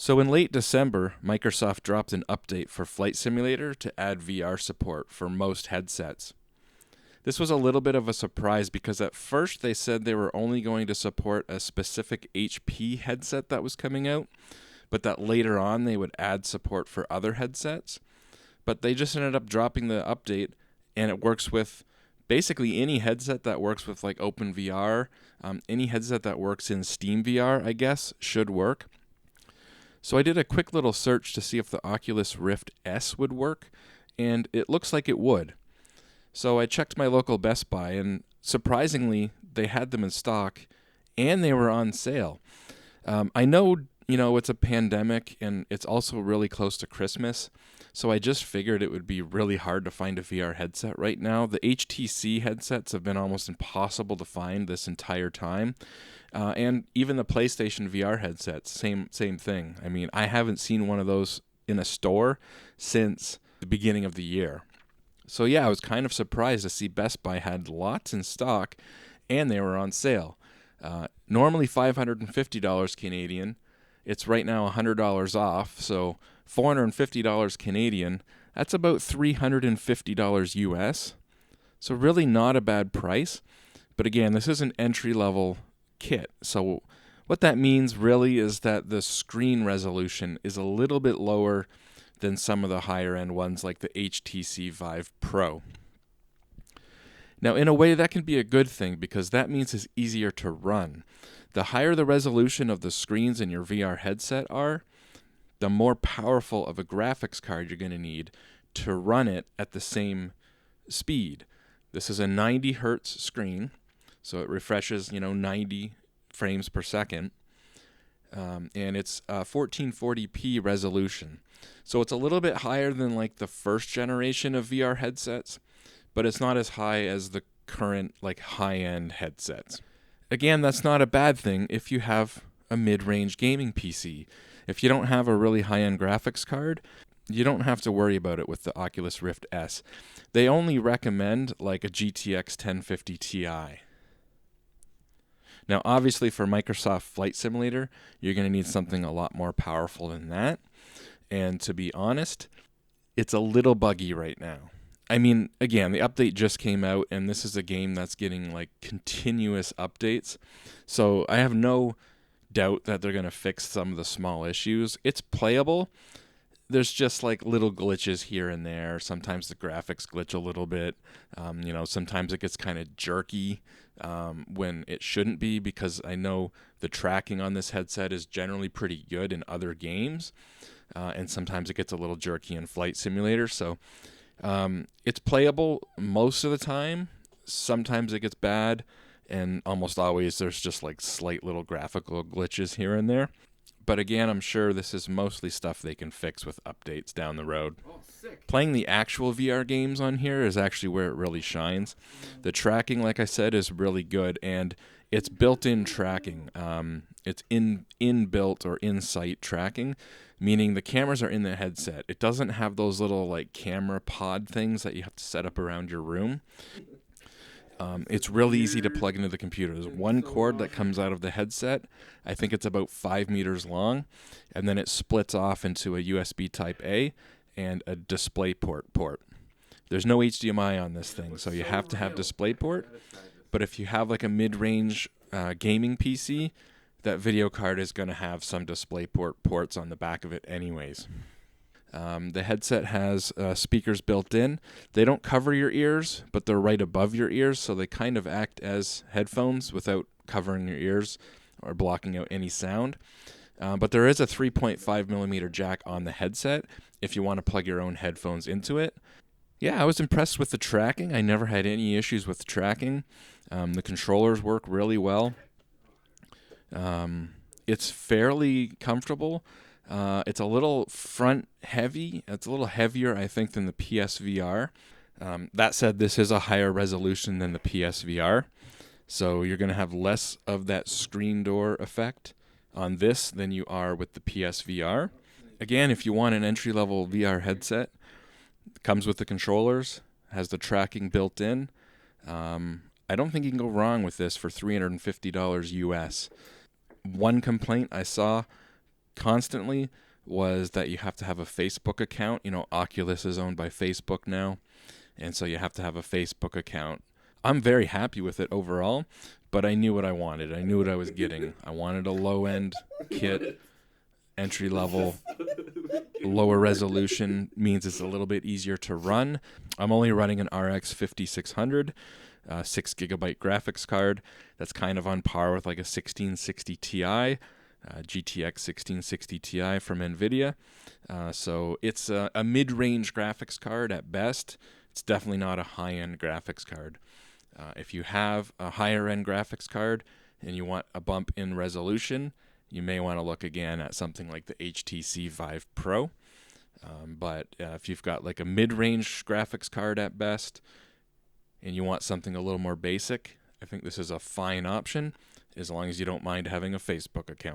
So in late December, Microsoft dropped an update for Flight Simulator to add VR support for most headsets. This was a little bit of a surprise because at first they said they were only going to support a specific HP headset that was coming out, but that later on they would add support for other headsets. But they just ended up dropping the update, and it works with basically any headset that works with like OpenVR. Any headset that works in Steam VR, I guess, should work. So I did a quick little search to see if the Oculus Rift S would work, and it looks like it would. So I checked my local Best Buy, and surprisingly, they had them in stock, and they were on sale. I know, it's a pandemic, and it's also really close to Christmas, so I just figured it would be really hard to find a VR headset right now. The HTC headsets have been almost impossible to find this entire time. And even the PlayStation VR headsets, same thing. I mean, I haven't seen one of those in a store since the beginning of the year. So yeah, I was kind of surprised to see Best Buy had lots in stock, and they were on sale. Normally $550 Canadian. It's right now $100 off, so $450 Canadian. That's about $350 US. So really not a bad price. But again, this is an entry-level kit. So what that means really is that the screen resolution is a little bit lower than some of the higher end ones like the HTC Vive Pro. Now in a way that can be a good thing because that means it's easier to run. The higher the resolution of the screens in your VR headset are, the more powerful of a graphics card you're going to need to run it at the same speed. This is a 90 hertz screen, so it refreshes, 90 frames per second, and it's 1440p resolution. So it's a little bit higher than like the first generation of VR headsets, but it's not as high as the current like high-end headsets. Again, that's not a bad thing if you have a mid-range gaming PC. If you don't have a really high-end graphics card, you don't have to worry about it with the Oculus Rift S. They only recommend like a GTX 1050 Ti. Now, obviously for Microsoft Flight Simulator, you're going to need something a lot more powerful than that. And to be honest, it's a little buggy right now. I mean, again, the update just came out, and this is a game that's getting like continuous updates. So I have no doubt that they're going to fix some of the small issues. It's playable. There's just like little glitches here and there. Sometimes the graphics glitch a little bit. Sometimes it gets kind of jerky when it shouldn't be, because I know the tracking on this headset is generally pretty good in other games. And sometimes it gets a little jerky in Flight Simulator. So it's playable most of the time. Sometimes it gets bad, and almost always there's just like slight little graphical glitches here and there. But again, I'm sure this is mostly stuff they can fix with updates down the road. Oh, sick. Playing the actual VR games on here is actually where it really shines. The tracking, like I said, is really good, and it's built-in tracking. It's inbuilt or in-sight tracking, meaning the cameras are in the headset. It doesn't have those little like camera pod things that you have to set up around your room. It's really easy to plug into the computer. There's one cord that comes out of the headset. I think it's about 5 meters long, and then it splits off into a USB Type A and a DisplayPort port. There's no HDMI on this thing, so you have to have DisplayPort. But if you have like a mid-range gaming PC, that video card is going to have some DisplayPort ports on the back of it anyways. The headset has speakers built in. They don't cover your ears, but they're right above your ears, so they kind of act as headphones without covering your ears or blocking out any sound. But there is a 3.5 millimeter jack on the headset if you want to plug your own headphones into it. Yeah, I was impressed with the tracking. I never had any issues with tracking. The controllers work really well. It's fairly comfortable. It's a little front heavy. It's a little heavier, I think, than the PSVR. That said, this is a higher resolution than the PSVR, so you're going to have less of that screen door effect on this than you are with the PSVR. Again, if you want an entry-level VR headset, it comes with the controllers, has the tracking built in. I don't think you can go wrong with this for $350 US. One complaint I saw constantly was that you have to have a Facebook account. You know, Oculus is owned by Facebook now, and so you have to have a Facebook account. I'm very happy with it overall, but I knew what I wanted. I knew what I was getting. I wanted a low-end kit, entry level, lower resolution means it's a little bit easier to run. I'm only running an RX 5600, 6 gigabyte graphics card. That's kind of on par with like a 1660 Ti. GTX 1660 Ti from NVIDIA. So it's a mid-range graphics card at best. It's definitely not a high-end graphics card. If you have a higher-end graphics card and you want a bump in resolution, you may want to look again at something like the HTC Vive Pro. But if you've got like a mid-range graphics card at best and you want something a little more basic, I think this is a fine option as long as you don't mind having a Facebook account.